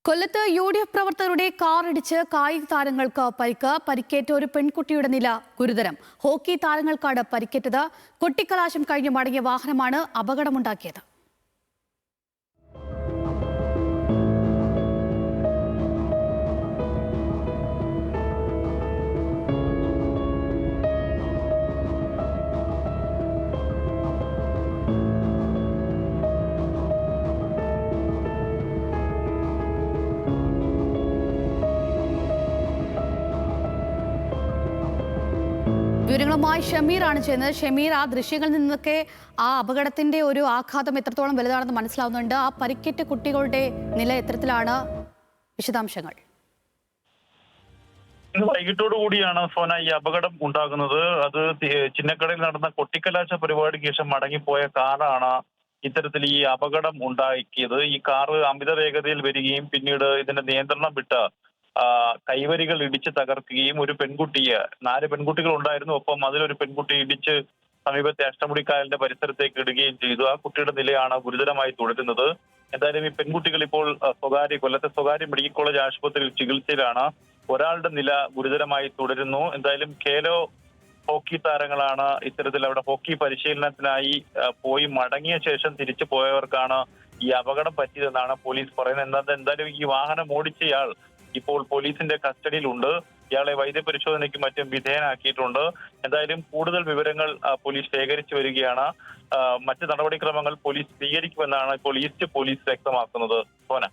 കൊല്ലത്ത് UDF പ്രവർത്തകരുടെ കാറിടിച്ച് കായിക താരങ്ങൾക്ക് പരിക്കേറ്റ ഒരു പെൺകുട്ടിയുടെ നില ഗുരുതരം. ഹോക്കി താരങ്ങൾക്കാണ് പരിക്കേറ്റത്. കൊട്ടിക്കലാശം കഴിഞ്ഞ് മടങ്ങിയ വാഹനമാണ് അപകടമുണ്ടാക്കിയത്. വിവരങ്ങളുമായി ഷമീറാണ് ചെയ്യുന്നത്. ഷമീർ, ആ ദൃശ്യങ്ങളിൽ നിന്നൊക്കെ ആ അപകടത്തിന്റെ ഒരു ആഘാതം എത്രത്തോളം വലുതാണെന്ന് മനസ്സിലാവുന്നുണ്ട്. ആ പരിക്കേറ്റ കുട്ടികളുടെ നില എത്തരത്തിലാണ്? വിശദാംശങ്ങൾ. ഇന്ന് വൈകിട്ടോടു കൂടിയാണ് സോന ഈ അപകടം ഉണ്ടാകുന്നത്. അത് ചിന്നക്കടയിൽ നടന്ന കൊട്ടിക്കലാശ പരിപാടിക്ക് ശേഷം മടങ്ങിപ്പോയ കാറാണ് ഇത്തരത്തിൽ ഈ അപകടം ഉണ്ടാക്കിയത്. ഈ കാറ് അമിത വേഗതയിൽ വരികയും പിന്നീട് ഇതിന്റെ നിയന്ത്രണം വിട്ട് കൈവരികൾ ഇടിച്ച് തകർക്കുകയും ഒരു പെൺകുട്ടിയെ 4 പെൺകുട്ടികൾ ഉണ്ടായിരുന്നു. ഒപ്പം അതിലൊരു പെൺകുട്ടി ഇടിച്ച് സമീപത്തെ അഷ്ടമുടിക്കായലിന്റെ പരിസരത്തേക്ക് ഇടുകയും ചെയ്തു. ആ കുട്ടിയുടെ നിലയാണ് ഗുരുതരമായി തുടരുന്നത്. എന്തായാലും ഈ പെൺകുട്ടികൾ ഇപ്പോൾ കൊല്ലത്തെ സ്വകാര്യ മെഡിക്കൽ കോളേജ് ആശുപത്രിയിൽ ചികിത്സയിലാണ്. ഒരാളുടെ നില ഗുരുതരമായി തുടരുന്നു. എന്തായാലും ഖേലോ ഹോക്കി താരങ്ങളാണ് ഇത്തരത്തിൽ അവിടെ ഹോക്കി പരിശീലനത്തിനായി പോയി മടങ്ങിയ ശേഷം തിരിച്ചു പോയവർക്കാണ് ഈ അപകടം പറ്റിയതെന്നാണ് പോലീസ് പറയുന്നത്. എന്തായാലും ഈ വാഹനം ഓടിച്ചയാൾ ഇപ്പോൾ പോലീസിന്റെ കസ്റ്റഡിയിലുണ്ട്. ഇയാളെ വൈദ്യപരിശോധനയ്ക്ക് മറ്റും വിധേയനാക്കിയിട്ടുണ്ട്. എന്തായാലും കൂടുതൽ വിവരങ്ങൾ പോലീസ് ശേഖരിച്ചു വരികയാണ്. മറ്റ് നടപടിക്രമങ്ങൾ പോലീസ് സ്വീകരിക്കുമെന്നാണ് ഇപ്പോൾ ഈസ്റ്റ് പോലീസ് വ്യക്തമാക്കുന്നത്. സോന.